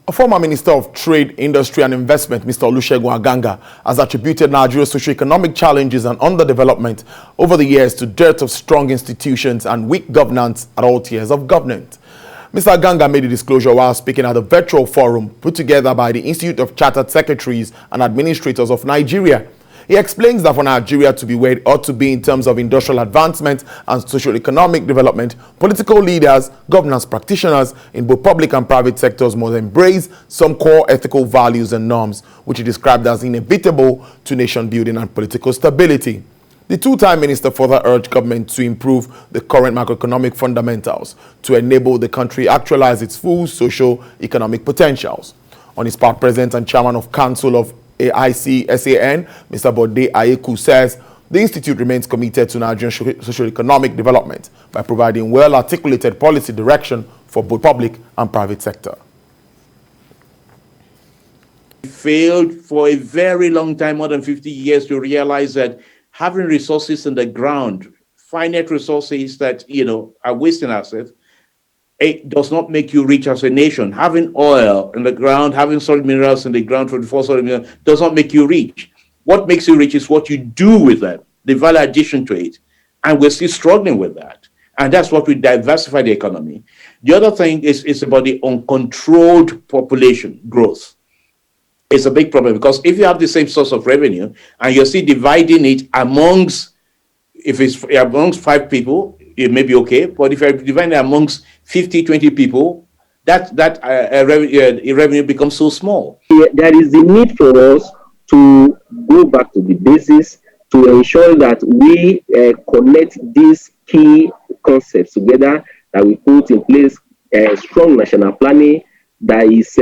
A former Minister of Trade, Industry and Investment, Mr. Olusegun Aganga, has attributed Nigeria's socioeconomic challenges and underdevelopment over the years to dearth of strong institutions and weak governance at all tiers of government. Mr. Aganga made the disclosure while speaking at a virtual forum put together by the Institute of Chartered Secretaries and Administrators of Nigeria. He explains that for Nigeria to be where it ought to be in terms of industrial advancement and socio-economic development, political leaders, governance practitioners in both public and private sectors must embrace some core ethical values and norms, which he described as inevitable to nation building and political stability. The two-time minister further urged government to improve the current macroeconomic fundamentals to enable the country actualize its full socio-economic potentials. On his part, President and Chairman of Council of AICSAN, Mr. Bode Ayeku, says the institute remains committed to Nigerian socio-economic development by providing well-articulated policy direction for both public and private sector. We failed for a very long time, more than 50 years, to realize that having resources in the ground, finite resources that, are wasting assets, it does not make you rich as a nation. Having oil in the ground, having solid minerals in the ground, 24 solid minerals, does not make you rich. What makes you rich is what you do with that, the value addition to it. And we're still struggling with that. And that's what we diversify the economy. The other thing is about the uncontrolled population growth. It's a big problem because if you have the same source of revenue and you're still dividing it amongst, if it's amongst 5 people, it may be okay. But if you're dividing it amongst 50, 20 people, that revenue becomes so small. There is the need for us to go back to the basis to ensure that we connect these key concepts together, that we put in place strong national planning that is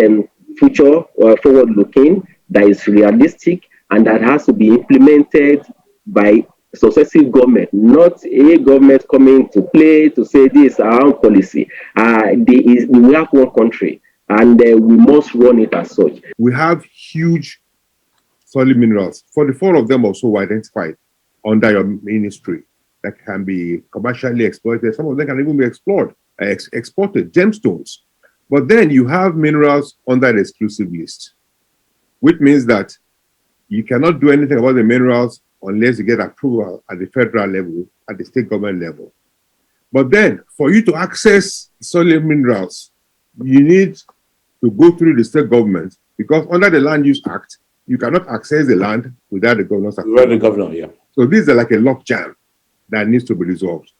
future forward-looking, that is realistic, and that has to be implemented by successive government, not a government coming to play to say this is our own policy. We have one country, and we must run it as such. We have huge solid minerals. 44 of them also were identified under your ministry that can be commercially exploited. Some of them can even be exported, gemstones. But then you have minerals under the exclusive list, which means that you cannot do anything about the minerals unless you get approval at the federal level, at the state government level. But then, for you to access solid minerals, you need to go through the state government, because under the Land Use Act, you cannot access the land without the governor's approval. Without the governor, yeah. So these are like a logjam that needs to be resolved.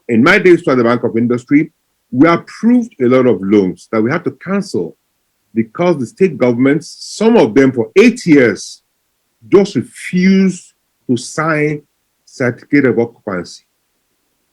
In my days at the Bank of Industry, we approved a lot of loans that we had to cancel because the state governments, some of them for 8 years, just refused to sign certificate of occupancy.